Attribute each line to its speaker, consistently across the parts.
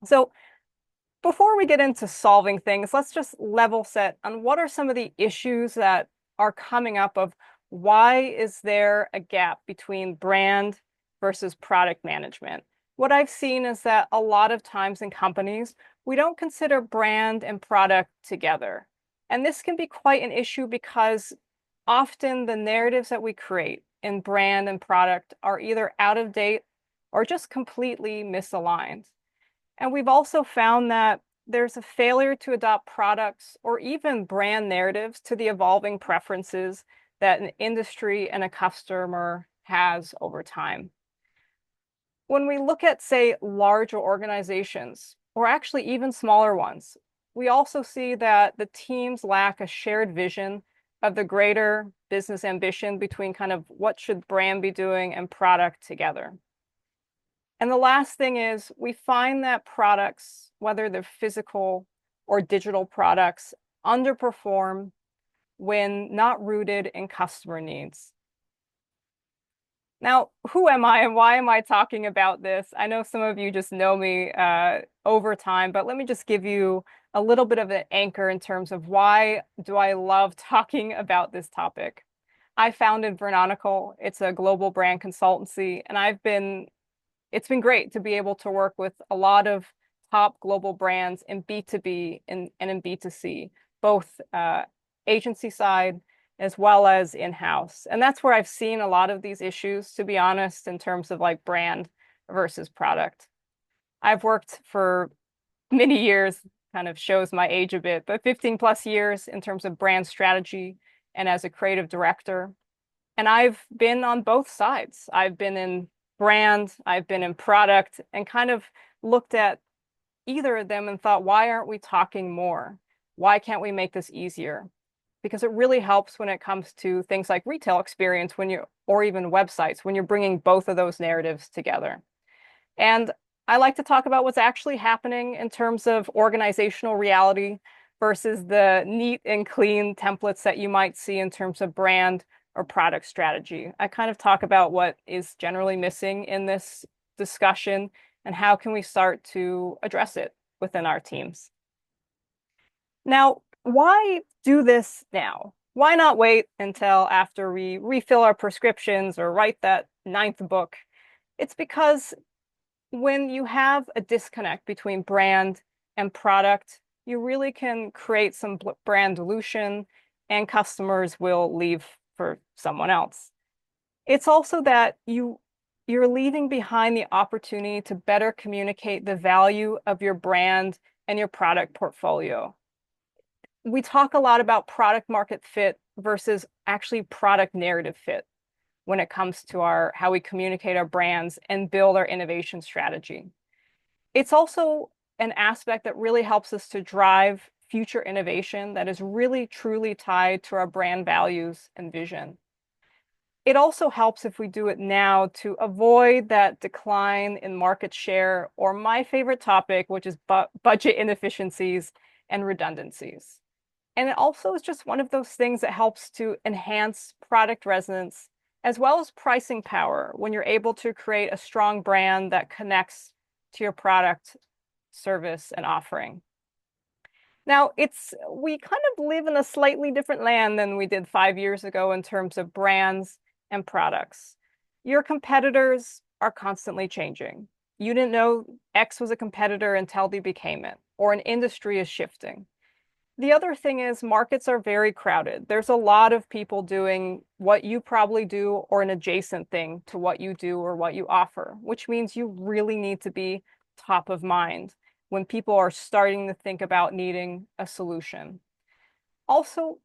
Speaker 1: So before we get into solving things, let's just level set on what are some of the issues that are coming up of why is there a gap between brand versus product management? What I've seen is that a lot of times in companies, we don't consider brand and product together. And this can be quite an issue because often the narratives that we create in brand and product are either out of date or just completely misaligned. And we've also found that there's a failure to adopt products or even brand narratives to the evolving preferences that an industry and a customer has over time. When we look at, say, larger organizations, or actually even smaller ones, we also see that the teams lack a shared vision of the greater business ambition between kind of what should brand be doing and product together. And the last thing is we find that products, whether they're physical or digital products, underperform when not rooted in customer needs. Now, who am I and why am I talking about this? I know some of you just know me over time, but let me just give you a little bit of an anchor in terms of why do I love talking about this topic. I founded Veronical. It's a global brand consultancy, and it's been great to be able to work with a lot of top global brands in B2B and in B2C, both agency side as well as in-house. And that's where I've seen a lot of these issues, to be honest, in terms of like brand versus product. I've worked for many years, kind of shows my age a bit, but 15 plus years in terms of brand strategy and as a creative director. And I've been on both sides. I've been in brand, I've been in product, and kind of looked at either of them and thought, why aren't we talking more? Why can't we make this easier? Because it really helps when it comes to things like retail experience or even websites, when you're bringing both of those narratives together. And I like to talk about what's actually happening in terms of organizational reality versus the neat and clean templates that you might see in terms of brand or product strategy. I kind of talk about what is generally missing in this discussion and how can we start to address it within our teams. Now, why do this now? Why not wait until after we refill our prescriptions or write that ninth book? It's because when you have a disconnect between brand and product, you really can create some brand dilution and customers will leave for someone else. It's also that you're leaving behind the opportunity to better communicate the value of your brand and your product portfolio. We talk a lot about product market fit versus actually product narrative fit when it comes to our how we communicate our brands and build our innovation strategy. It's also an aspect that really helps us to drive future innovation that is really truly tied to our brand values and vision. It also helps if we do it now to avoid that decline in market share, or my favorite topic, which is budget inefficiencies and redundancies. And it also is just one of those things that helps to enhance product resonance as well as pricing power when you're able to create a strong brand that connects to your product, service, and offering. Now, we kind of live in a slightly different land than we did 5 years ago in terms of brands and products. Your competitors are constantly changing. You didn't know X was a competitor until they became it, or an industry is shifting. The other thing is markets are very crowded. There's a lot of people doing what you probably do or an adjacent thing to what you do or what you offer, which means you really need to be top of mind when people are starting to think about needing a solution. Also,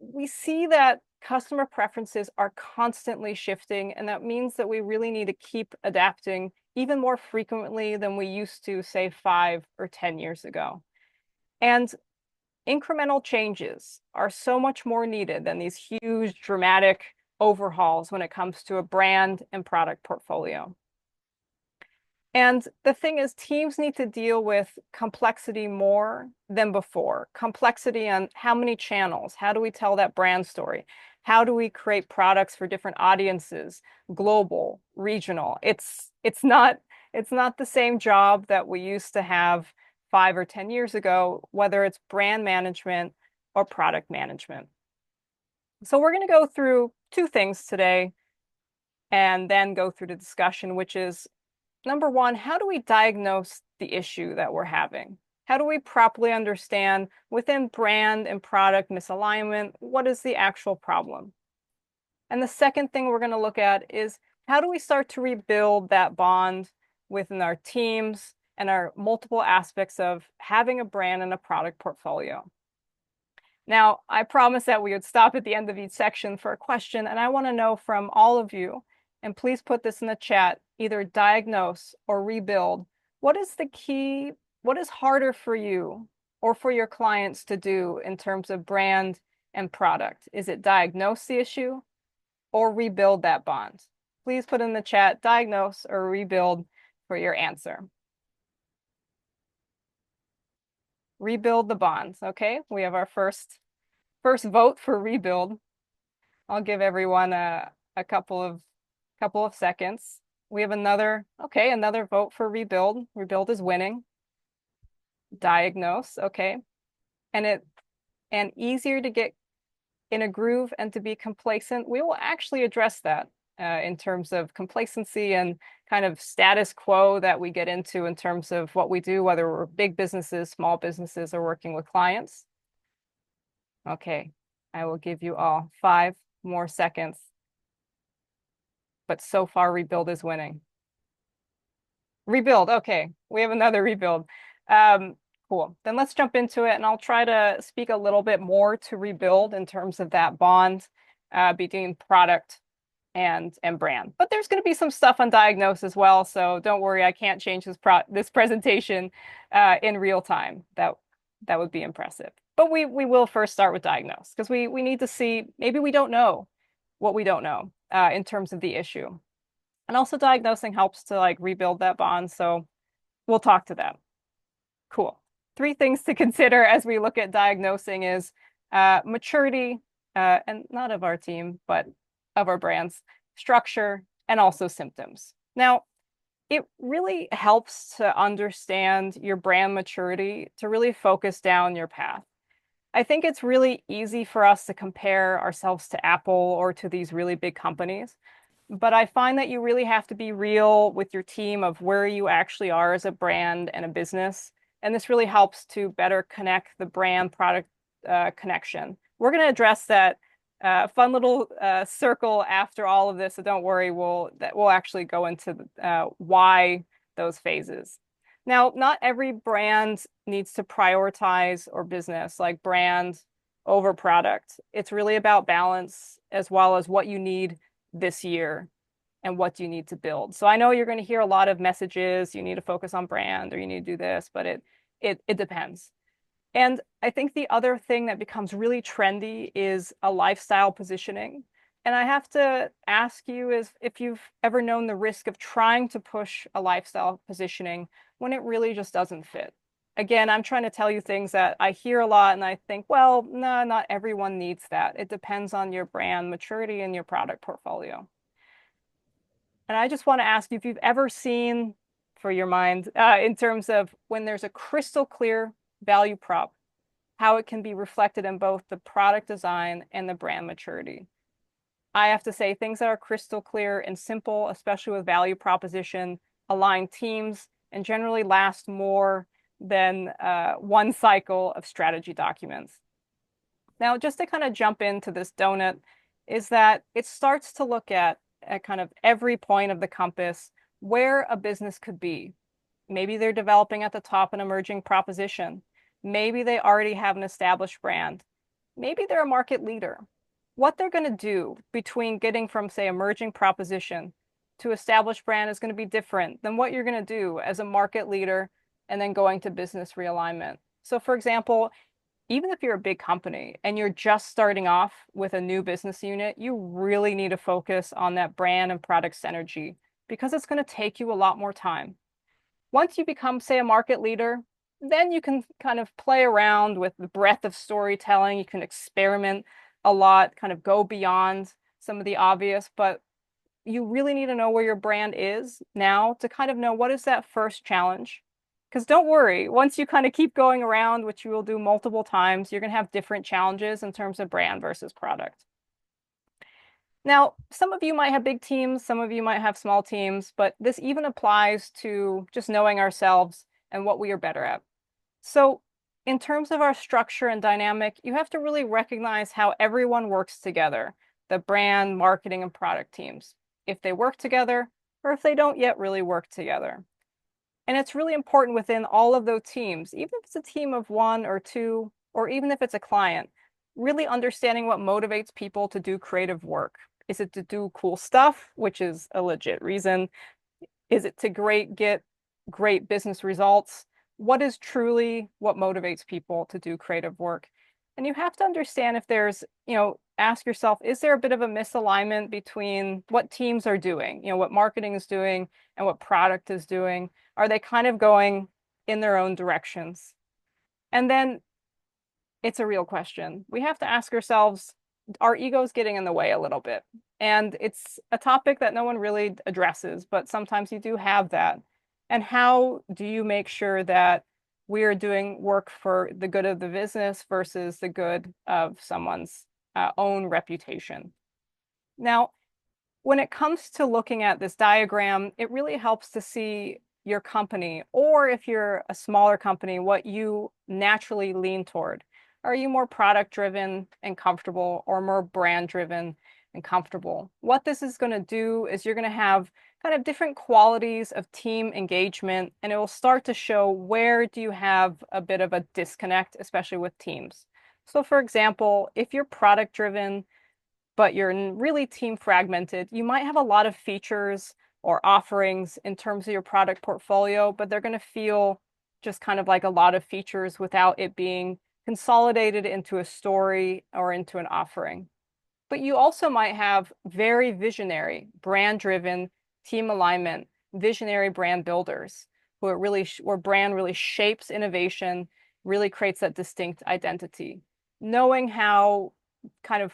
Speaker 1: we see that customer preferences are constantly shifting, and that means that we really need to keep adapting even more frequently than we used to, say, 5 or 10 years ago. And incremental changes are so much more needed than these huge, dramatic overhauls when it comes to a brand and product portfolio. And the thing is, teams need to deal with complexity more than before. Complexity on how many channels, how do we tell that brand story? How do we create products for different audiences, global, regional? It's not It's not the same job that we used to have 5 or 10 years ago, whether it's brand management or product management. So we're going to go through two things today and then go through the discussion, which is number one, how do we diagnose the issue that we're having? How do we properly understand within brand and product misalignment, what is the actual problem? And the second thing we're going to look at is how do we start to rebuild that bond within our teams and our multiple aspects of having a brand and a product portfolio. Now, I promised that we would stop at the end of each section for a question, and I want to know from all of you, and please put this in the chat, either diagnose or rebuild. What is the key? What is harder for you or for your clients to do in terms of brand and product? Is it diagnose the issue or rebuild that bond? Please put in the chat, diagnose or rebuild for your answer. Rebuild the bonds. Okay, we have our first vote for rebuild. I'll give everyone a couple of seconds. We have another vote for rebuild. Rebuild is winning. Diagnose, okay. And easier to get in a groove and to be complacent. We will actually address that in terms of complacency and kind of status quo that we get into in terms of what we do, whether we're big businesses, small businesses, or working with clients. Okay, I will give you all 5 more seconds. But so far, rebuild is winning. Rebuild, okay, we have another rebuild. Cool, then let's jump into it and I'll try to speak a little bit more to rebuild in terms of that bond between product and brand. But there's going to be some stuff on diagnose as well, so don't worry, I can't change this presentation in real time. That would be impressive. But we will first start with diagnose because we need to see, maybe we don't know what we don't know in terms of the issue. And also diagnosing helps to like rebuild that bond, so we'll talk to that. Cool. 3 things to consider as we look at diagnosing is maturity, and not of our team, but of our brands, structure, and also symptoms. Now, it really helps to understand your brand maturity to really focus down your path. I think it's really easy for us to compare ourselves to Apple or to these really big companies, but I find that you really have to be real with your team of where you actually are as a brand and a business. And this really helps to better connect the brand product connection. We're going to address that fun little circle after all of this, so don't worry, we'll actually go into why those phases. Now, not every brand needs to prioritize or business like brand over product. It's really about balance as well as what you need this year and what do you need to build. So I know you're going to hear a lot of messages, you need to focus on brand or you need to do this, but it depends. And I think the other thing that becomes really trendy is a lifestyle positioning. And I have to ask you is if you've ever known the risk of trying to push a lifestyle positioning when it really just doesn't fit. Again, I'm trying to tell you things that I hear a lot and I think, well, no, not everyone needs that. It depends on your brand maturity and your product portfolio. And I just want to ask you if you've ever seen, for your mind, in terms of when there's a crystal clear value prop, how it can be reflected in both the product design and the brand maturity. I have to say things that are crystal clear and simple, especially with value proposition, align teams, and generally last more than one cycle of strategy documents. Now, just to kind of jump into this donut, is that it starts to look at kind of every point of the compass where a business could be. Maybe they're developing at the top an emerging proposition. Maybe they already have an established brand. Maybe they're a market leader. What they're going to do between getting from, say, emerging proposition to established brand is going to be different than what you're going to do as a market leader and then going to business realignment. So, for example, even if you're a big company and you're just starting off with a new business unit, you really need to focus on that brand and product synergy because it's going to take you a lot more time. Once you become, say, a market leader, then you can kind of play around with the breadth of storytelling. You can experiment a lot, kind of go beyond some of the obvious. But you really need to know where your brand is now to kind of know what is that first challenge. Because don't worry, once you kind of keep going around, which you will do multiple times, you're going to have different challenges in terms of brand versus product. Now, some of you might have big teams, some of you might have small teams, but this even applies to just knowing ourselves and what we are better at. So, in terms of our structure and dynamic, you have to really recognize how everyone works together, the brand, marketing, and product teams, if they work together or if they don't yet really work together. And it's really important within all of those teams, even if it's a team of one or two, or even if it's a client, really understanding what motivates people to do creative work. Is it to do cool stuff, which is a legit reason? Is it to get great business results? What is truly what motivates people to do creative work? And you have to understand if there's, ask yourself, is there a bit of a misalignment between what teams are doing, what marketing is doing and what product is doing? Are they kind of going in their own directions? And then it's a real question. We have to ask ourselves, are egos getting in the way a little bit? And it's a topic that no one really addresses, but sometimes you do have that. And how do you make sure that we are doing work for the good of the business versus the good of someone's own reputation? Now, when it comes to looking at this diagram, it really helps to see your company, or if you're a smaller company, what you naturally lean toward. Are you more product driven and comfortable, or more brand driven and comfortable? What this is going to do is you're going to have kind of different qualities of team engagement, and it will start to show where do you have a bit of a disconnect, especially with teams. So for example, if you're product driven, but you're really team fragmented, you might have a lot of features or offerings in terms of your product portfolio, but they're going to feel just kind of like a lot of features without it being consolidated into a story or into an offering. But you also might have very visionary, brand-driven team alignment, visionary brand builders who are really where brand really shapes innovation, really creates that distinct identity. Knowing how kind of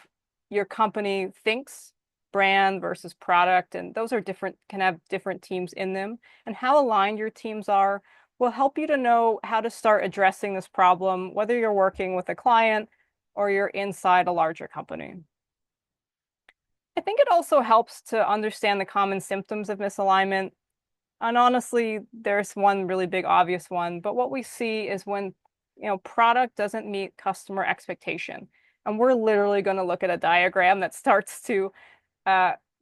Speaker 1: your company thinks brand versus product, and those are different, can have different teams in them, and how aligned your teams are will help you to know how to start addressing this problem, whether you're working with a client or you're inside a larger company. I think it also helps to understand the common symptoms of misalignment. And honestly, there's one really big obvious one, but what we see is when, product doesn't meet customer expectation. And we're literally going to look at a diagram that starts to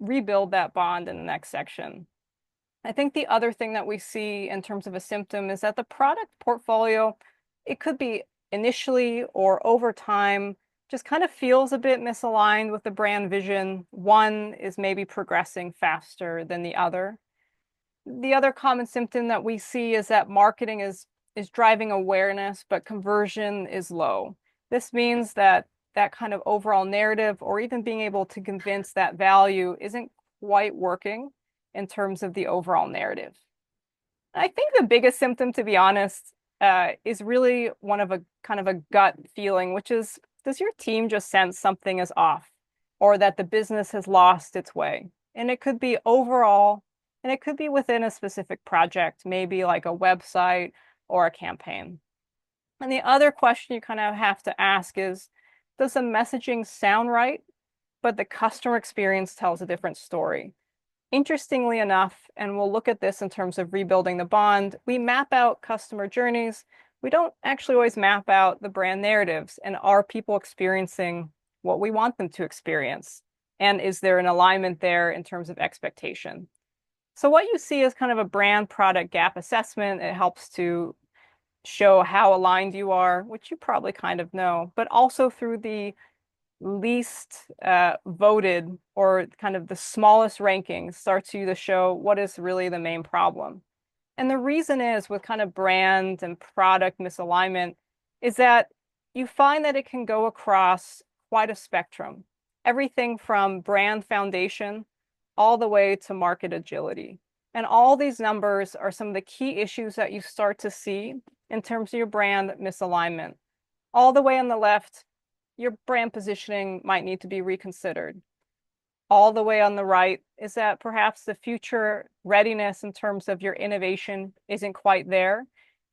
Speaker 1: rebuild that bond in the next section. I think the other thing that we see in terms of a symptom is that the product portfolio, it could be initially or over time, just kind of feels a bit misaligned with the brand vision. One is maybe progressing faster than the other. The other common symptom that we see is that marketing is driving awareness, but conversion is low. This means that that kind of overall narrative or even being able to convince that value isn't quite working in terms of the overall narrative. I think the biggest symptom, to be honest, is really one of a kind of a gut feeling, which is, does your team just sense something is off or that the business has lost its way? And it could be overall, and it could be within a specific project, maybe like a website or a campaign. And the other question you kind of have to ask is, does the messaging sound right, but the customer experience tells a different story? Interestingly enough, and we'll look at this in terms of rebuilding the bond, we map out customer journeys. We don't actually always map out the brand narratives, and are people experiencing what we want them to experience? And is there an alignment there in terms of expectation? So what you see is kind of a brand product gap assessment. It helps to show how aligned you are, which you probably kind of know, but also through the least voted or kind of the smallest rankings starts you to show what is really the main problem. And the reason is with kind of brand and product misalignment is that you find that it can go across quite a spectrum, everything from brand foundation all the way to market agility. And all these numbers are some of the key issues that you start to see in terms of your brand misalignment. All the way on the left, your brand positioning might need to be reconsidered. all the way on the right is that perhaps the future readiness in terms of your innovation isn't quite there.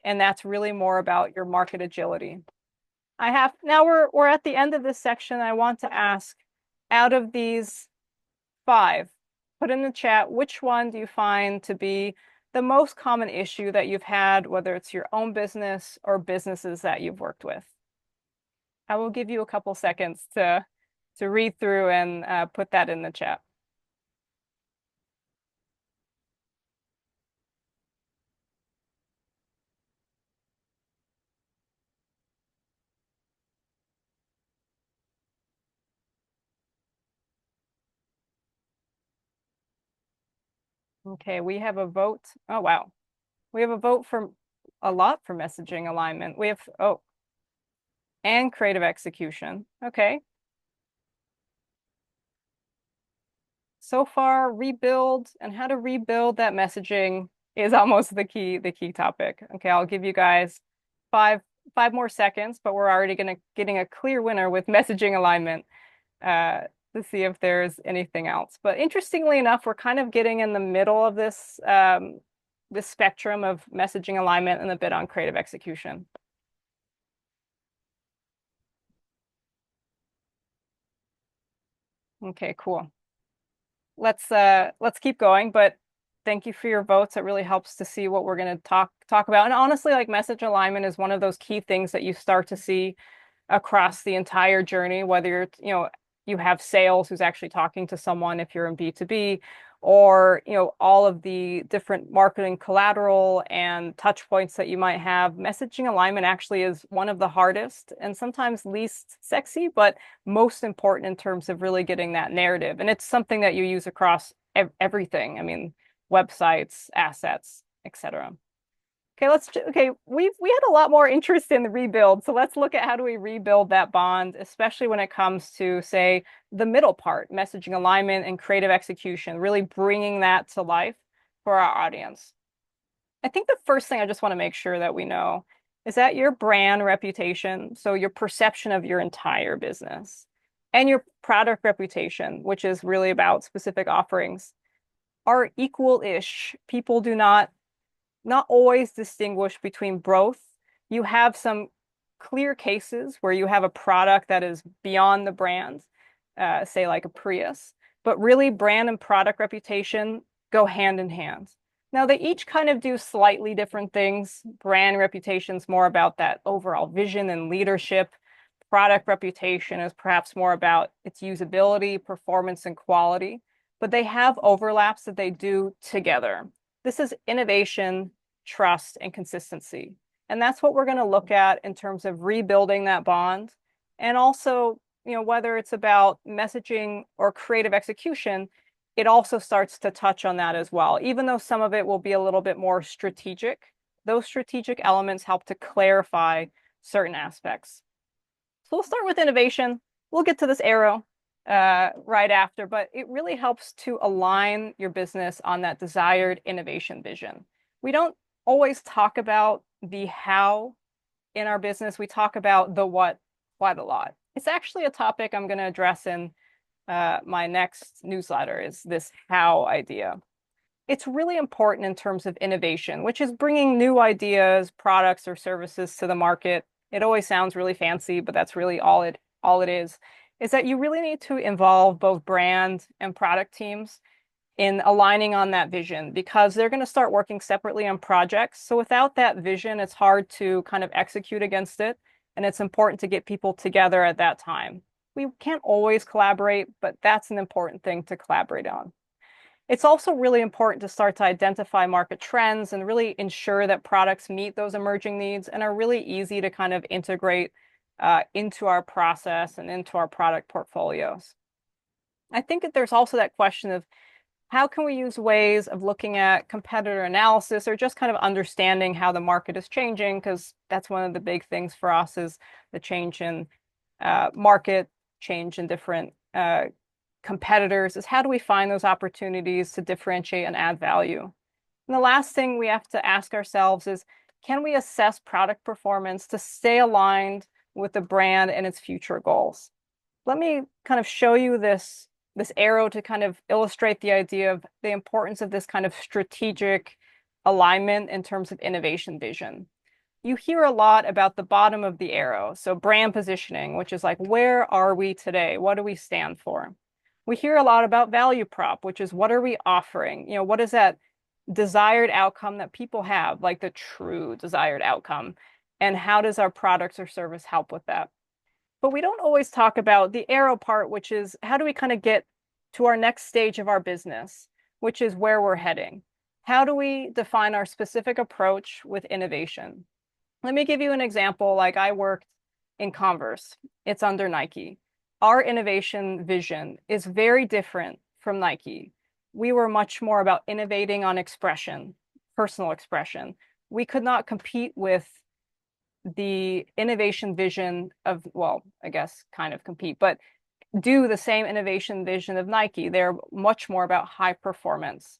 Speaker 1: And that's really more about your market agility. Now we're at the end of this section. I want to ask, out of these five, put in the chat, which one do you find to be the most common issue that you've had, whether it's your own business or businesses that you've worked with? I will give you a couple seconds to read through and put that in the chat. Okay, we have a vote. Oh, wow. We have a vote for a lot for messaging alignment. We have, oh, and creative execution. Okay. So far, rebuild and how to rebuild that messaging is almost the key topic. Okay, I'll give you guys five five more seconds, but we're already getting a clear winner with messaging alignment uh, to see if there's anything else. But interestingly enough, we're kind of getting in the middle of this spectrum of messaging alignment and a bit on creative execution. Okay, cool. Let's keep going, but thank you for your votes. It really helps to see what we're going to talk about. And honestly, like message alignment is one of those key things that you start to see across the entire journey, whether you have sales who's actually talking to someone if you're in B2B, or all of the different marketing collateral and touch points that you might have. Messaging alignment actually is one of the hardest and sometimes least sexy, but most important in terms of really getting that narrative. And it's something that you use across everything. I mean, websites, assets, etc. Okay, we had a lot more interest in the rebuild, so let's look at how do we rebuild that bond, especially when it comes to, say, the middle part, messaging alignment and creative execution, really bringing that to life for our audience. I think the first thing I just want to make sure that we know is that your brand reputation, so your perception of your entire business, and your product reputation, which is really about specific offerings, are equal-ish. People do not always distinguish between both. You have some clear cases where you have a product that is beyond the brand, say like a Prius, but really brand and product reputation go hand in hand. Now they each kind of do slightly different things. Brand reputation is more about that overall vision and leadership. Product reputation is perhaps more about its usability, performance, and quality, but they have overlaps that they do together. This is innovation, trust, and consistency. And that's what we're going to look at in terms of rebuilding that bond. And also, whether it's about messaging or creative execution, it also starts to touch on that as well. Even though some of it will be a little bit more strategic, those strategic elements help to clarify certain aspects. So we'll start with innovation. We'll get to this arrow right after, but it really helps to align your business on that desired innovation vision. We don't always talk about the how in our business. We talk about the what quite a lot. It's actually a topic I'm going to address in my next newsletter, is this how idea. It's really important in terms of innovation, which is bringing new ideas, products, or services to the market. It always sounds really fancy, but that's really all it is that you really need to involve both brand and product teams in aligning on that vision, because they're going to start working separately on projects. So without that vision, it's hard to kind of execute against it. And it's important to get people together at that time. We can't always collaborate, but that's an important thing to collaborate on. It's also really important to start to identify market trends and really ensure that products meet those emerging needs and are really easy to kind of integrate into our process and into our product portfolios. I think that there's also that question of how can we use ways of looking at competitor analysis or just kind of understanding how the market is changing, because that's one of the big things for us is the change in market, change in different competitors, is how do we find those opportunities to differentiate and add value? And the last thing we have to ask ourselves is, can we assess product performance to stay aligned with the brand and its future goals? Let me kind of show you this this arrow to kind of illustrate the idea of the importance of this kind of strategic alignment in terms of innovation vision. You hear a lot about the bottom of the arrow. So brand positioning, which is like, where are we today? What do we stand for? We hear a lot about value prop, which is what are we offering? What is that desired outcome that people have, like the true desired outcome? And how does our products or service help with that? But we don't always talk about the arrow part, which is how do we kind of get to our next stage of our business, which is where we're heading? How do we define our specific approach with innovation? Let me give you an example. Like I worked in Converse, it's under Nike. Our innovation vision is very different from Nike. We were much more about innovating on expression, personal expression. We could not compete with the innovation vision of, well, I guess kind of compete, but do the same innovation vision of Nike. They're much more about high performance.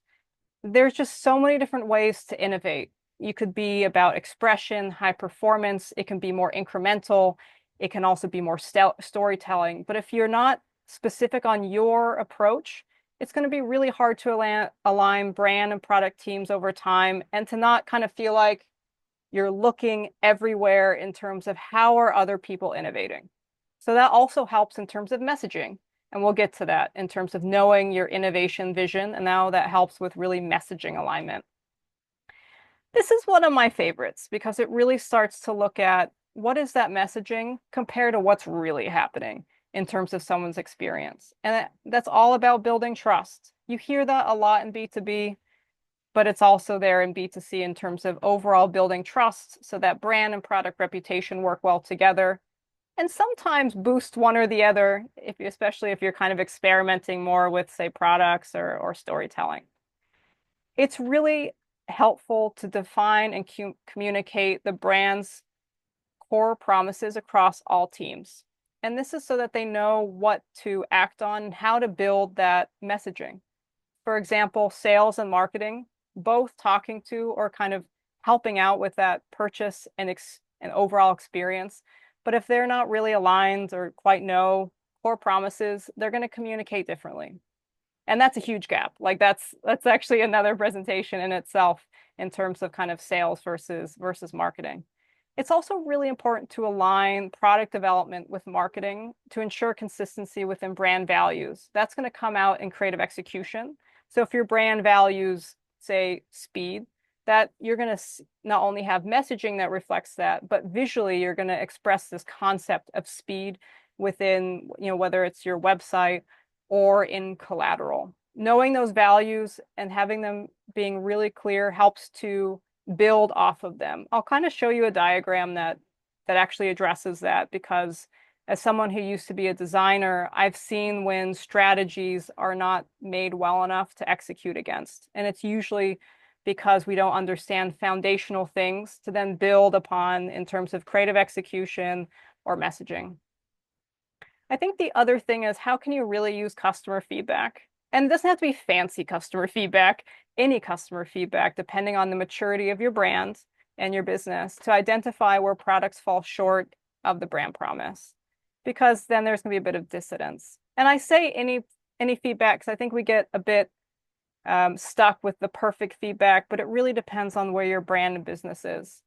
Speaker 1: There's just so many different ways to innovate. You could be about expression, high performance. It can be more incremental. It can also be more storytelling. But if you're not specific on your approach, it's going to be really hard to align brand and product teams over time and to not kind of feel like you're looking everywhere in terms of how are other people innovating. So that also helps in terms of messaging. And we'll get to that in terms of knowing your innovation vision. And now that helps with really messaging alignment. This is one of my favorites because it really starts to look at what is that messaging compared to what's really happening in terms of someone's experience. And that's all about building trust. You hear that a lot in B2B, but it's also there in B2C in terms of overall building trust so that brand and product reputation work well together and sometimes boost one or the other, especially if you're kind of experimenting more with, say, products or storytelling. It's really helpful to define and communicate the brand's core promises across all teams. And this is so that they know what to act on and how to build that messaging. For example, sales and marketing, both talking to or kind of helping out with that purchase and overall experience. But if they're not really aligned or quite know core promises, they're going to communicate differently. And that's a huge gap. Like that's actually another presentation in itself in terms of kind of sales versus marketing. It's also really important to align product development with marketing to ensure consistency within brand values. That's going to come out in creative execution. So if your brand values, say, speed, that you're going to not only have messaging that reflects that, but visually you're going to express this concept of speed within, whether it's your website or in collateral. Knowing those values and having them being really clear helps to build off of them. I'll kind of show you a diagram that actually addresses that because as someone who used to be a designer, I've seen when strategies are not made well enough to execute against. And it's usually because we don't understand foundational things to then build upon in terms of creative execution or messaging. I think the other thing is how can you really use customer feedback? And it doesn't have to be fancy customer feedback, any customer feedback, depending on the maturity of your brand and your business, to identify where products fall short of the brand promise, because then there's going to be a bit of dissidence. And I say any feedback because I think we get a bit stuck with the perfect feedback, but it really depends on where your brand and business is.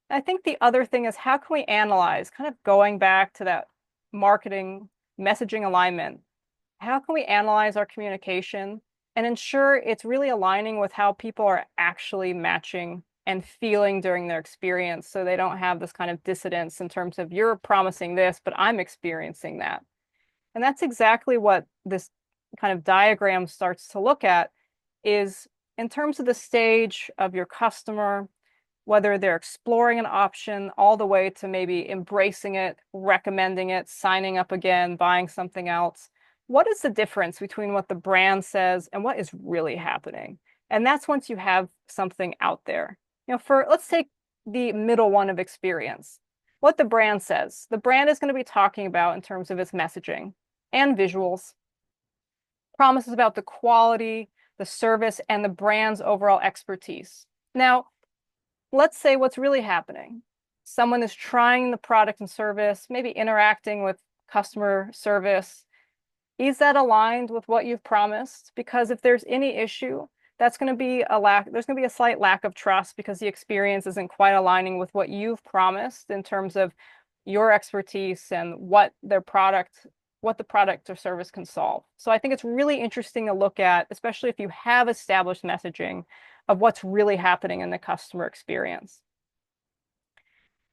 Speaker 1: I think the other thing is how can we analyze, kind of going back to that marketing messaging alignment, how can we analyze our communication and ensure it's really aligning with how people are actually matching and feeling during their experience so they don't have this kind of dissidence in terms of you're promising this, but I'm experiencing that. And that's exactly what this kind of diagram starts to look at is in terms of the stage of your customer, whether they're exploring an option all the way to maybe embracing it, recommending it, signing up again, buying something else. What is the difference between what the brand says and what is really happening? And that's once you have something out there. Let's take the middle one of experience. What the brand says. The brand is going to be talking about in terms of its messaging and visuals, promises about the quality, the service, and the brand's overall expertise. Now, let's say what's really happening. Someone is trying the product and service, maybe interacting with customer service, Is that aligned with what you've promised? Because if there's any issue, that's going to be a lack, there's going to be a slight lack of trust because the experience isn't quite aligning with what you've promised in terms of your expertise and what the product or service can solve. So I think it's really interesting to look at, especially if you have established messaging of what's really happening in the customer experience.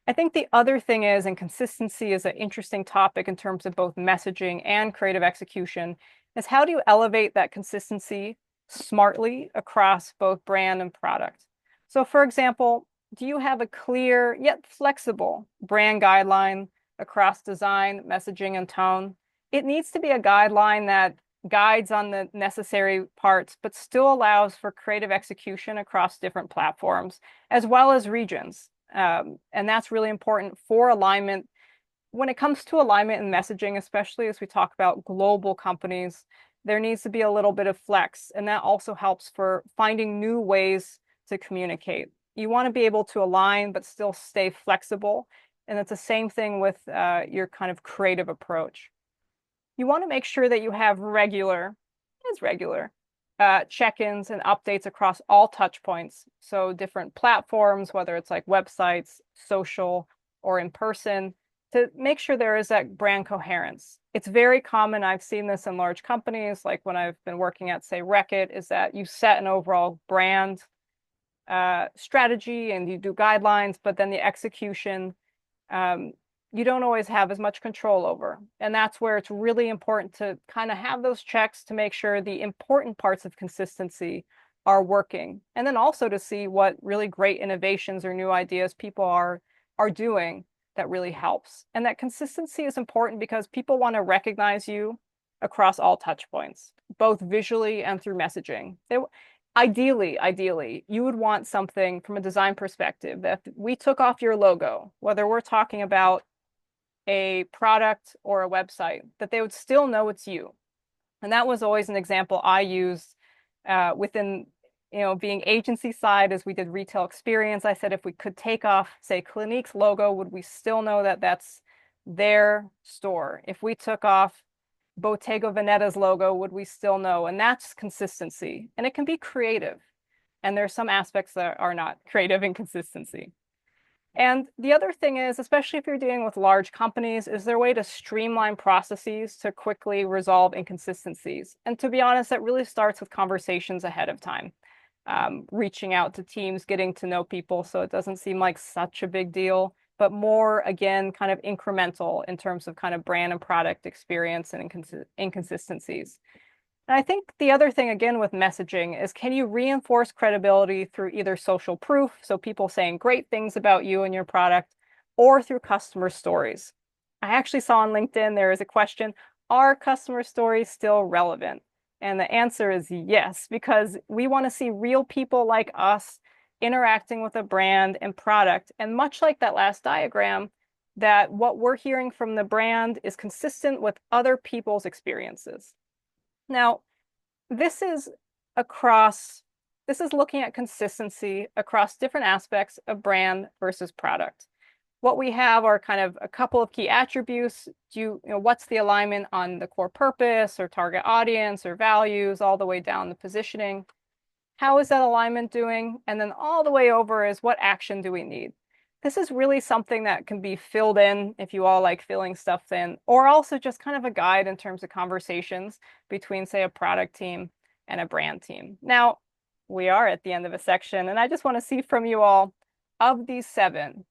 Speaker 1: I think the other thing is, and consistency is an interesting topic in terms of both messaging and creative execution, is how do you elevate that consistency smartly across both brand and product? So, for example, do you have a clear yet flexible brand guideline across design, messaging, and tone? It needs to be a guideline that guides on the necessary parts, but still allows for creative execution across different platforms as well as regions. And that's really important for alignment. When it comes to alignment and messaging, especially as we talk about global companies, there needs to be a little bit of flex. And that also helps for finding new ways to communicate. You want to be able to align, but still stay flexible. And it's the same thing with your kind of creative approach. You want to make sure that you have regular check-ins and updates across all touch points. So different platforms, whether it's like websites, social, or in person, to make sure there is that brand coherence. It's very common. I've seen this in large companies, like when I've been working at, say, Reckitt, is that you set an overall brand strategy and you do guidelines, but then the execution you don't always have as much control over. And that's where it's really important to kind of have those checks to make sure the important parts of consistency are working. And then also to see what really great innovations or new ideas people are doing that really helps. And that consistency is important because people want to recognize you across all touch points, both visually and through messaging. Ideally, you would want something from a design perspective that we took off your logo, whether we're talking about a product or a website, that they would still know it's you. And that was always an example I used within, being agency side as we did retail experience. I said if we could take off, say, Clinique's logo, would we still know that that's their store? If we took off Bottega Veneta's logo, would we still know? And that's consistency. And it can be creative. And there's some aspects that are not creative in consistency. And the other thing is, especially if you're dealing with large companies, is there a way to streamline processes to quickly resolve inconsistencies? And to be honest, that really starts with conversations ahead of time, reaching out to teams, getting to know people so it doesn't seem like such a big deal, but more, again, kind of incremental in terms of kind of brand and product experience and inconsistencies. And I think the other thing, again, with messaging is can you reinforce credibility through either social proof, so people saying great things about you and your product, or through customer stories? I actually saw on LinkedIn there is a question, are customer stories still relevant? And the answer is yes, because we want to see real people like us interacting with a brand and product. And much like that last diagram, that what we're hearing from the brand is consistent with other people's experiences. Now, this is looking at consistency across different aspects of brand versus product. What we have are kind of a couple of key attributes. What's the alignment on the core purpose or target audience or values, all the way down the positioning? How is that alignment doing? And then all the way over is what action do we need? This is really something that can be filled in if you all like filling stuff in, or also just kind of a guide in terms of conversations between, say, a product team and a brand team. Now, we are at the end of a section, and I just want to see from you all, of these 7,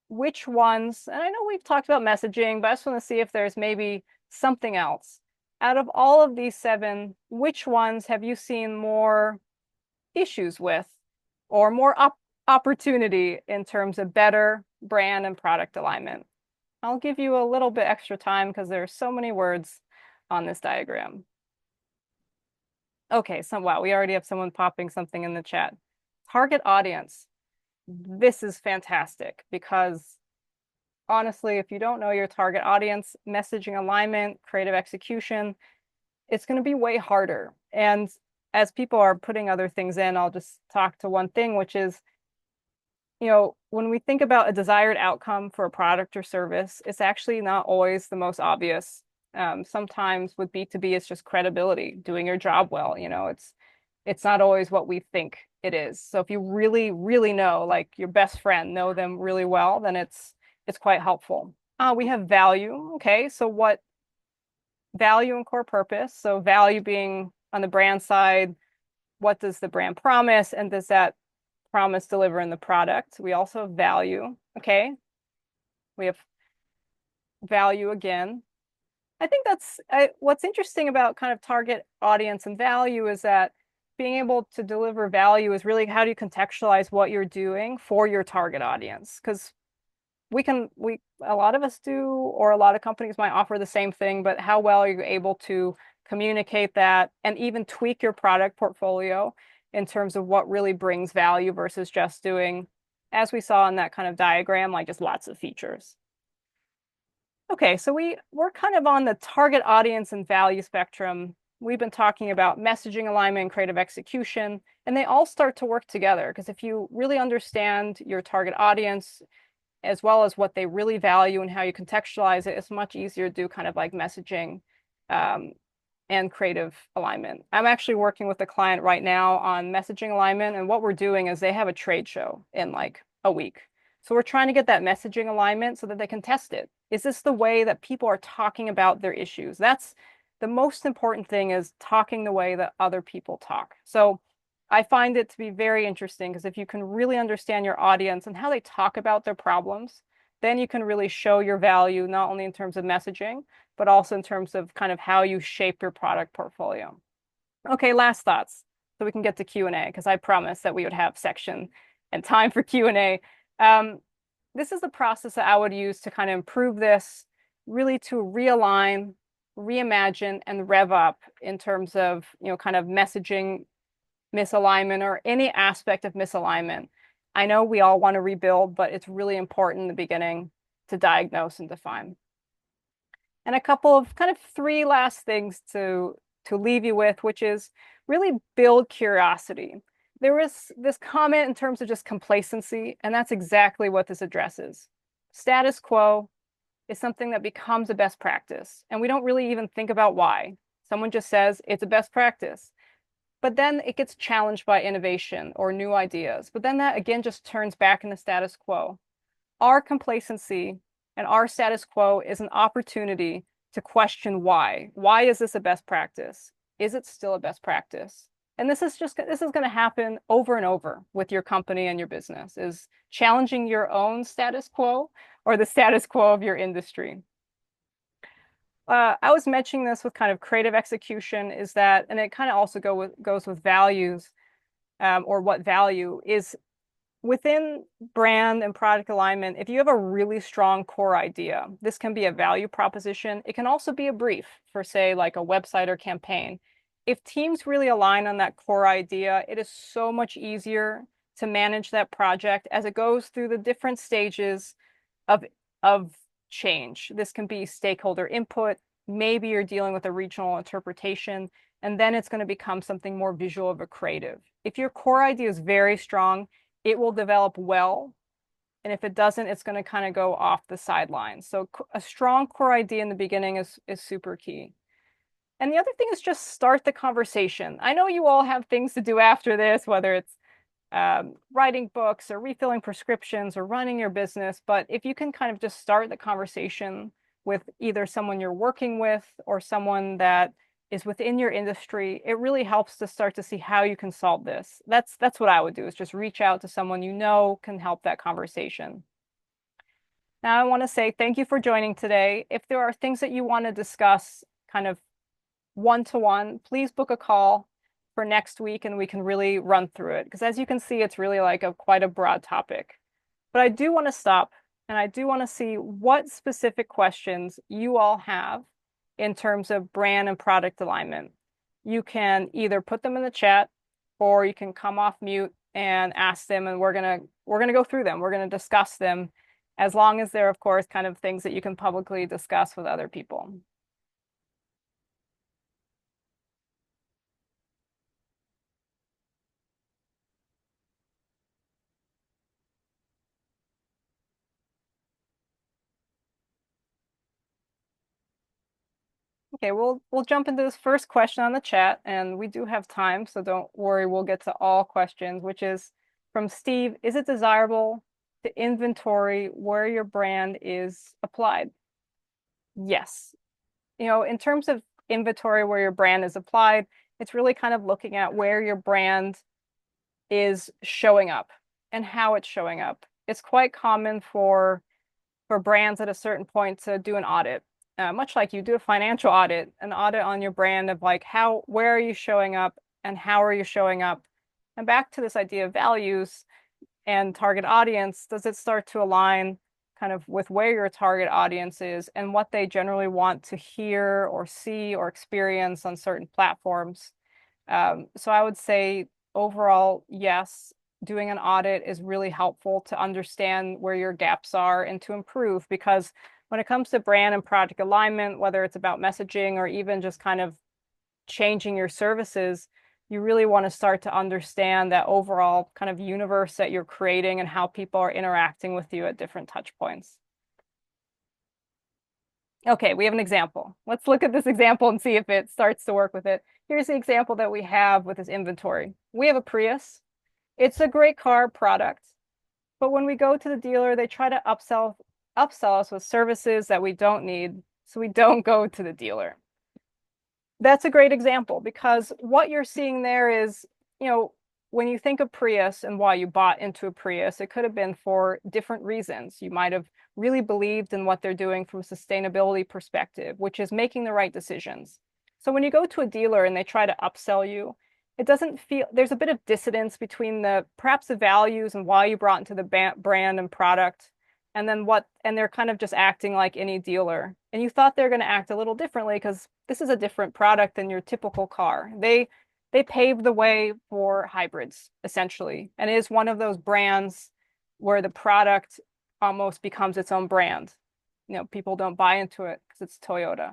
Speaker 1: which ones, and I know we've talked about messaging, but I just want to see if there's maybe something else. Out of all of these 7, which ones have you seen more issues with or more opportunity in terms of better brand and product alignment? I'll give you a little bit extra time because there are so many words on this diagram. Okay, so wow, we already have someone popping something in the chat. Target audience. This is fantastic because honestly, if you don't know your target audience, messaging alignment, creative execution, it's going to be way harder. And as people are putting other things in, I'll just talk to one thing, which is, when we think about a desired outcome for a product or service, it's actually not always the most obvious. Sometimes with B2B, it's just credibility, doing your job well. It's not always what we think it is. So if you really, really know, like your best friend, know them really well, then it's quite helpful. We have value. Okay, so what value and core purpose? So value being on the brand side, what does the brand promise, and does that promise deliver in the product? We also have value. Okay, we have value again. I think what's interesting about kind of target audience and value is that being able to deliver value is really how do you contextualize what you're doing for your target audience? Because a lot of us do, or a lot of companies might offer the same thing, but how well are you able to communicate that and even tweak your product portfolio in terms of what really brings value versus just doing, as we saw in that kind of diagram, like just lots of features. Okay, so we're kind of on the target audience and value spectrum. We've been talking about messaging alignment and creative execution, and they all start to work together because if you really understand your target audience as well as what they really value and how you contextualize it, it's much easier to do kind of like messaging um, and creative alignment. I'm actually working with a client right now on messaging alignment, and what we're doing is they have a trade show in like a week. So we're trying to get that messaging alignment so that they can test it. Is this the way that people are talking about their issues? That's the most important thing, is talking the way that other people talk. So I find it to be very interesting because if you can really understand your audience and how they talk about their problems, then you can really show your value, not only in terms of messaging, but also in terms of kind of how you shape your product portfolio. Okay, last thoughts. So we can get to Q&A because I promised that we would have section and time for Q&A. This is the process that I would use to kind of improve this, really to realign, reimagine, and rev up in terms of, kind of messaging misalignment or any aspect of misalignment. I know we all want to rebuild, but it's really important in the beginning to diagnose and define. And a couple of kind of three last things to leave you with, which is really build curiosity. There is this comment in terms of just complacency, and that's exactly what this addresses. Status quo is something that becomes a best practice, and we don't really even think about why. Someone just says it's a best practice, but then it gets challenged by innovation or new ideas. But then that again just turns back into status quo. Our complacency and our status quo is an opportunity to question why. Why is this a best practice? Is it still a best practice? And this is going to happen over and over with your company and your business, is challenging your own status quo or the status quo of your industry. I was mentioning this with kind of creative execution, is that, and it kind of also goes with values, or what value is within brand and product alignment. If you have a really strong core idea, this can be a value proposition. It can also be a brief for, say, like a website or campaign. If teams really align on that core idea, it is so much easier to manage that project as it goes through the different stages of change. This can be stakeholder input. Maybe you're dealing with a regional interpretation, and then it's going to become something more visual of a creative. If your core idea is very strong, it will develop well. And if it doesn't, it's going to kind of go off the sidelines. So a strong core idea in the beginning is super key. And the other thing is just start the conversation. I know you all have things to do after this, whether it's writing books or refilling prescriptions or running your business. But if you can kind of just start the conversation with either someone you're working with or someone that is within your industry, it really helps to start to see how you can solve this. That's what I would do, is just reach out to someone you know can help that conversation. Now, I want to say thank you for joining today. If there are things that you want to discuss kind of one-to-one, please book a call for next week and we can really run through it. Because as you can see, it's really like quite a broad topic. But I do want to stop and I do want to see what specific questions you all have in terms of brand and product alignment. You can either put them in the chat or you can come off mute and ask them, and we're gonna go through them. We're gonna discuss them, as long as they're, of course, kind of things that you can publicly discuss with other people. Okay, we'll jump into this first question on the chat, and we do have time, so don't worry, we'll get to all questions, which is from Steve. Is it desirable to inventory where your brand is applied? Yes. In terms of inventory where your brand is applied, it's really kind of looking at where your brand is showing up and how it's showing up. It's quite common for brands at a certain point to do an audit, much like you do a financial audit, an audit on your brand of like where are you showing up and how are you showing up? And back to this idea of values and target audience, does it start to align kind of with where your target audience is and what they generally want to hear or see or experience on certain platforms? So I would say overall, yes, doing an audit is really helpful to understand where your gaps are and to improve because when it comes to brand and product alignment, whether it's about messaging or even just kind of changing your services, you really want to start to understand that overall kind of universe that you're creating and how people are interacting with you at different touch points. Okay, we have an example. Let's look at this example and see if it starts to work with it. Here's the example that we have with this inventory. We have a Prius. It's a great car product, but when we go to the dealer, they try to upsell us with services that we don't need, so we don't go to the dealer. That's a great example because what you're seeing there is, when you think of Prius and why you bought into a Prius, it could have been for different reasons. You might have really believed in what they're doing from a sustainability perspective, which is making the right decisions. So when you go to a dealer and they try to upsell you, it doesn't feel there's a bit of dissonance between perhaps the values and why you brought into the brand and product and then and they're kind of just acting like any dealer. And you thought they're going to act a little differently because this is a different product than your typical car. They paved the way for hybrids, essentially, and it is one of those brands where the product almost becomes its own brand. People don't buy into it because it's Toyota.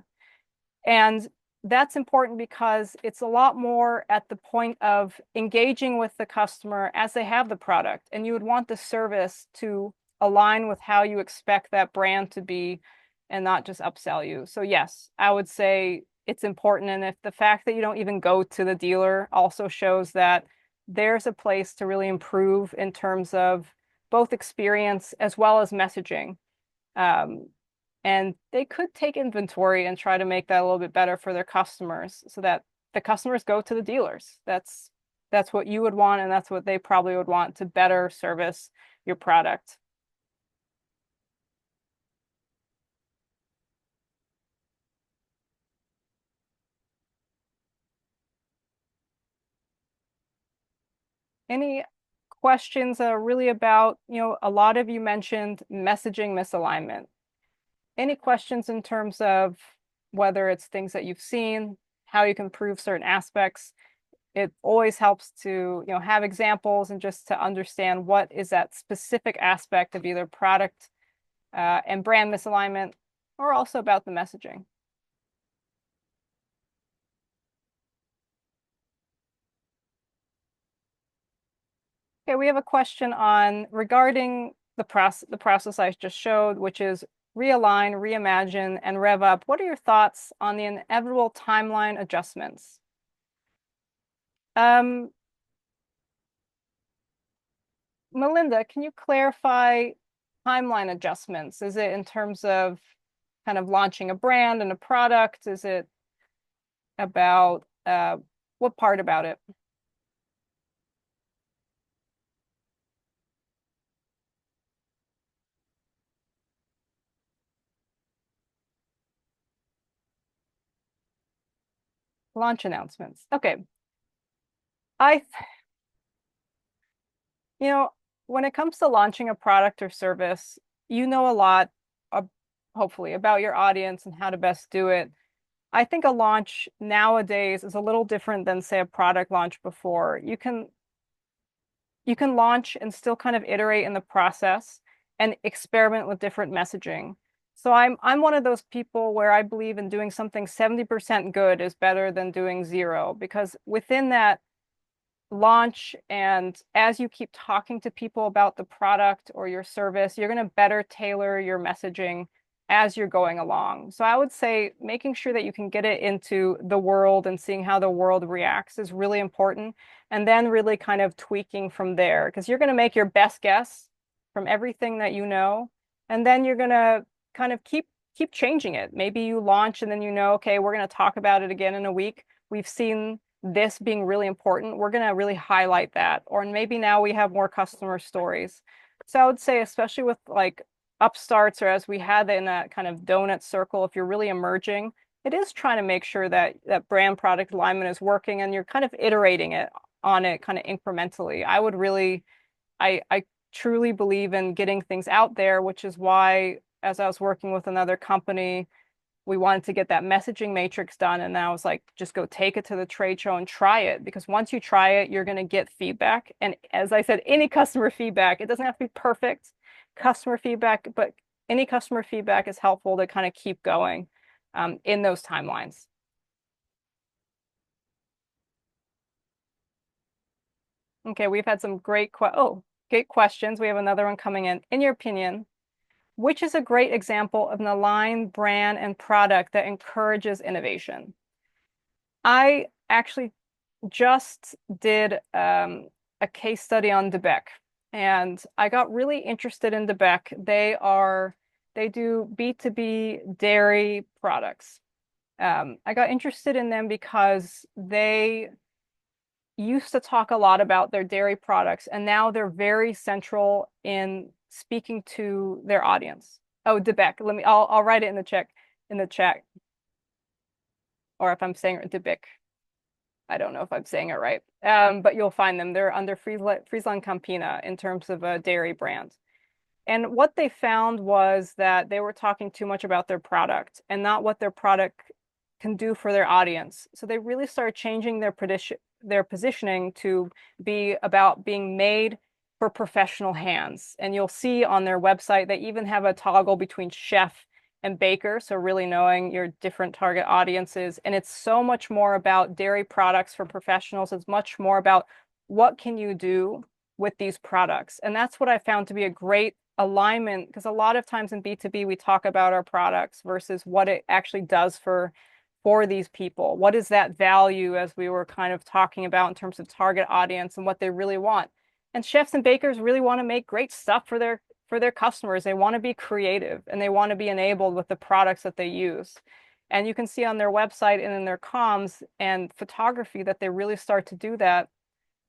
Speaker 1: And that's important because it's a lot more at the point of engaging with the customer as they have the product. And you would want the service to align with how you expect that brand to be and not just upsell you. So yes, I would say it's important. And if the fact that you don't even go to the dealer also shows that there's a place to really improve in terms of both experience as well as messaging. And they could take inventory and try to make that a little bit better for their customers so that the customers go to the dealers. That's what you would want, and that's what they probably would want to better service your product. Any questions that are really about, a lot of you mentioned messaging misalignment. Any questions in terms of whether it's things that you've seen, how you can improve certain aspects? It always helps to, have examples and just to understand what is that specific aspect of either product and brand misalignment or also about the messaging. Okay, we have a question on regarding the process I just showed, which is realign, reimagine, and rev up. What are your thoughts on the inevitable timeline adjustments? Melinda, can you clarify timeline adjustments? Is it in terms of kind of launching a brand and a product? Is it about what part about it? Launch announcements. Okay. I, you know, when it comes to launching a product or service, you know a lot, hopefully, about your audience and how to best do it. I think a launch nowadays is a little different than, say, a product launch before. You can launch and still kind of iterate in the process and experiment with different messaging. So I'm one of those people where I believe in doing something 70% good is better than doing zero, because within that launch and as you keep talking to people about the product or your service, you're going to better tailor your messaging as you're going along. So I would say making sure that you can get it into the world and seeing how the world reacts is really important. And then really kind of tweaking from there because you're going to make your best guess from everything that you know. And then you're going to kind of keep changing it. Maybe you launch and then you know, okay, we're going to talk about it again in a week. We've seen this being really important. We're going to really highlight that. Or maybe now we have more customer stories. So I would say, especially with like upstarts or as we had in that kind of donut circle, if you're really emerging, it is trying to make sure that that brand product alignment is working and you're kind of iterating it on it kind of incrementally. I truly believe in getting things out there, which is why as I was working with another company, we wanted to get that messaging matrix done. And I was like, just go take it to the trade show and try it. Because once you try it, you're going to get feedback. And as I said, any customer feedback, it doesn't have to be perfect customer feedback, but any customer feedback is helpful to kind of keep going in those timelines. Okay, we've had some great questions. We have another one coming in. In your opinion, which is a great example of an aligned brand and product that encourages innovation? I actually just did a case study on Debec, and I got really interested in Debec. They do B2B dairy products. I got interested in them because they used to talk a lot about their dairy products, and now they're very central in speaking to their audience. Oh, Debec. I'll write it in the chat, or if I'm saying Debec. I don't know if I'm saying it right. But you'll find them. They're under Friesland Campina in terms of a dairy brand. And what they found was that they were talking too much about their product and not what their product can do for their audience. So they really started changing their positioning to be about being made for professional hands. And you'll see on their website, they even have a toggle between chef and baker. So really knowing your different target audiences. And it's so much more about dairy products for professionals. It's much more about what can you do with these products. And that's what I found to be a great alignment because a lot of times in B2B we talk about our products versus what it actually does for these people. What is that value as we were kind of talking about in terms of target audience and what they really want. And chefs and bakers really want to make great stuff for their customers. They want to be creative and they want to be enabled with the products that they use. And you can see on their website and in their comms and photography that they really start to do that.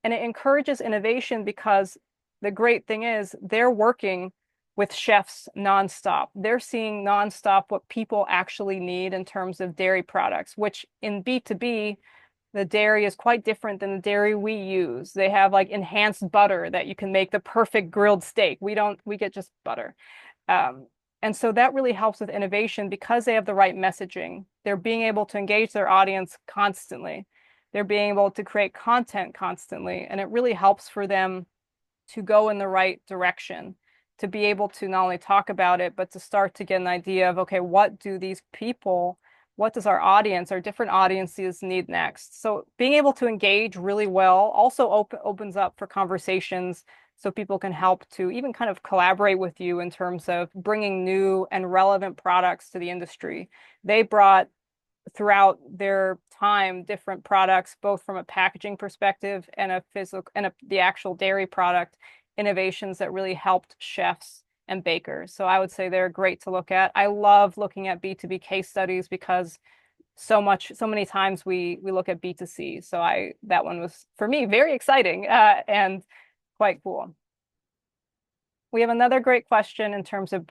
Speaker 1: And it encourages innovation because the great thing is they're working with chefs nonstop. They're seeing nonstop what people actually need in terms of dairy products, which in B2B, the dairy is quite different than the dairy we use. They have like enhanced butter that you can make the perfect grilled steak. We get just butter. Um, and so that really helps with innovation because they have the right messaging. They're being able to engage their audience constantly. They're being able to create content constantly. And it really helps for them to go in the right direction, to be able to not only talk about it, but to start to get an idea of, okay, what does our audience, our different audiences need next? So being able to engage really well also opens up for conversations so people can help to even kind of collaborate with you in terms of bringing new and relevant products to the industry. They brought throughout their time different products, both from a packaging perspective and a physical and the actual dairy product innovations that really helped chefs and bakers. So I would say they're great to look at. I love looking at B2B case studies because so many times we look at B2C. So that one was for me very exciting and quite cool. We have another great question in terms of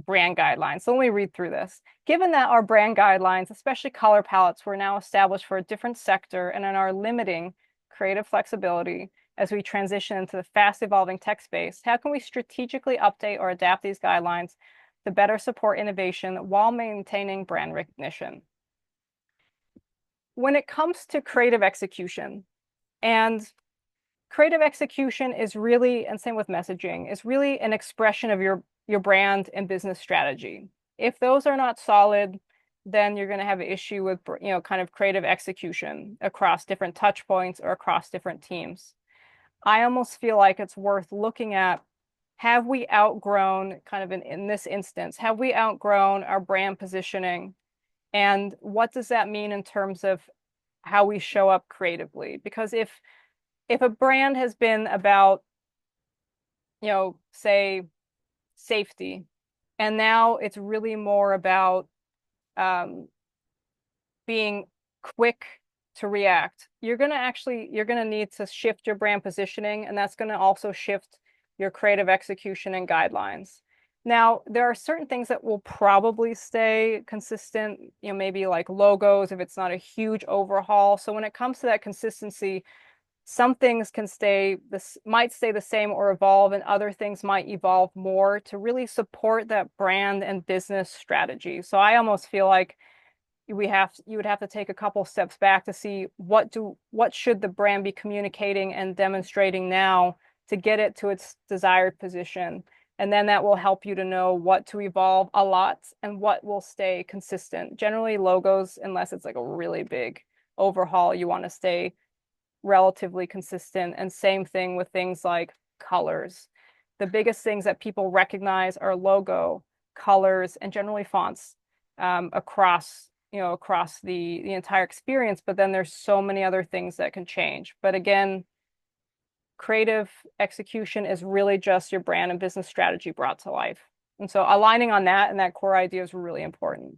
Speaker 1: brand guidelines. So let me read through this. Given that our brand guidelines, especially color palettes, were now established for a different sector and are limiting creative flexibility as we transition into the fast evolving tech space, how can we strategically update or adapt these guidelines to better support innovation while maintaining brand recognition? When it comes to creative execution, and creative execution is really, and same with messaging, is really an expression of your brand and business strategy. If those are not solid, then you're going to have an issue with, kind of creative execution across different touch points or across different teams. I almost feel like it's worth looking at have we outgrown, kind of in this instance, have we outgrown our brand positioning? And what does that mean in terms of how we show up creatively? Because if a brand has been about, say safety, and now it's really more about um, being quick to react, you're gonna need to shift your brand positioning, and that's gonna also shift your creative execution and guidelines. Now, there are certain things that will probably stay consistent, maybe like logos if it's not a huge overhaul. So when it comes to that consistency, some things might stay the same or evolve, and other things might evolve more to really support that brand and business strategy. So I almost feel like you would have to take a couple steps back to see what should the brand be communicating and demonstrating now to get it to its desired position. And then that will help you to know what to evolve a lot and what will stay consistent. Generally, logos, unless it's like a really big overhaul, you want to stay relatively consistent. And same thing with things like colors. The biggest things that people recognize are logo, colors, and generally fonts across the entire experience. But then there's so many other things that can change. But again, creative execution is really just your brand and business strategy brought to life. And so aligning on that and that core idea is really important.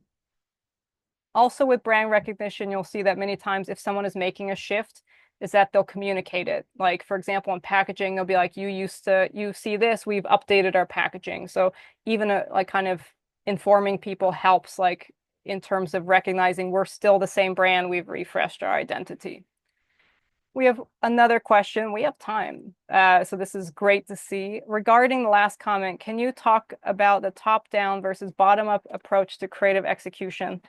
Speaker 1: Also with brand recognition, you'll see that many times if someone is making a shift, is that they'll communicate it. Like for example, in packaging, they'll be like, you see this, we've updated our packaging. So even like kind of informing people helps, like in terms of recognizing we're still the same brand, we've refreshed our identity. We have another question. We have time. So this is great to see. Regarding the last comment, can you talk about the top-down versus bottom-up approach to creative execution?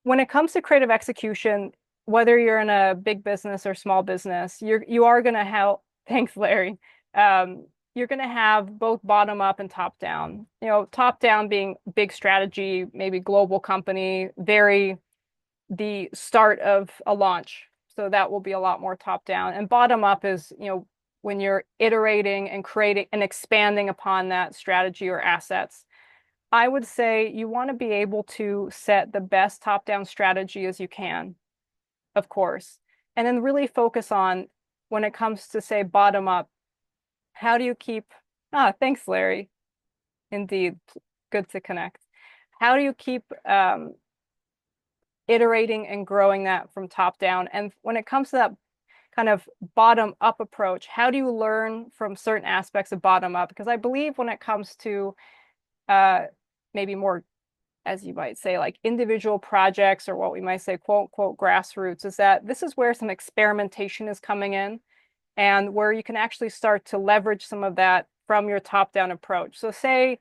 Speaker 1: When it comes to creative execution, whether you're in a big business or small business, you are going to have, thanks, Larry. You're going to have both bottom up and top down. Top down being big strategy, maybe global company, very the start of a launch. So that will be a lot more top down. And bottom up is, when you're iterating and creating and expanding upon that strategy or assets. I would say you want to be able to set the best top-down strategy as you can, of course, and then really focus on when it comes to, say, bottom up, how do you thanks, Larry. Indeed, good to connect. How do you keep iterating and growing that from top down? And when it comes to that kind of bottom up approach, how do you learn from certain aspects of bottom up? Because I believe when it comes to maybe more, as you might say, like individual projects, or what we might say, quote, quote, grassroots, is that this is where some experimentation is coming in and where you can actually start to leverage some of that from your top-down approach. So say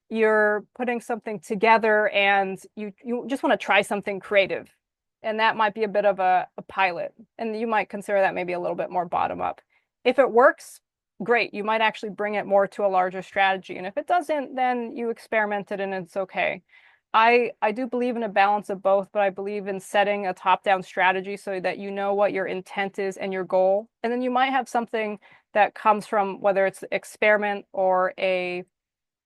Speaker 1: you're putting something together and you just want to try something creative. And that might be a bit of a pilot. And you might consider that maybe a little bit more bottom up. If it works, great. You might actually bring it more to a larger strategy. And if it doesn't, then you experimented and it's okay. I do believe in a balance of both, but I believe in setting a top-down strategy so that you know what your intent is and your goal. And then you might have something that comes from whether it's experiment or a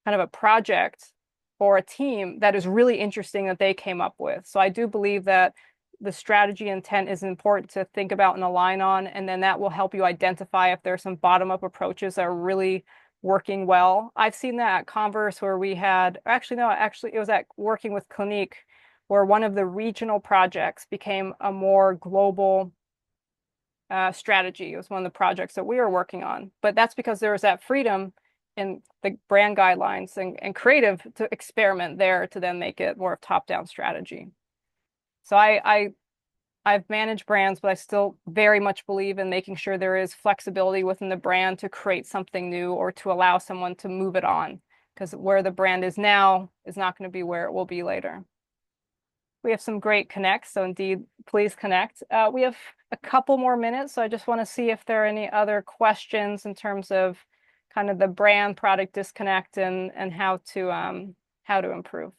Speaker 1: kind of a project or a team that is really interesting that they came up with. So I do believe that the strategy intent is important to think about and align on, and then that will help you identify if there's some bottom-up approaches that are really working well. I've seen that at Converse where we had, actually, no, actually it was at working with Clinique, where one of the regional projects became a more global strategy. It was one of the projects that we were working on. But that's because there was that freedom in the brand guidelines and creative to experiment there to then make it more of top-down strategy. So I've managed brands, but I still very much believe in making sure there is flexibility within the brand to create something new or to allow someone to move it on, because where the brand is now is not going to be where it will be later. We have some great connects, so indeed, please connect. We have a couple more minutes, so I just want to see if there are any other questions in terms of kind of the brand product disconnect and how to improve.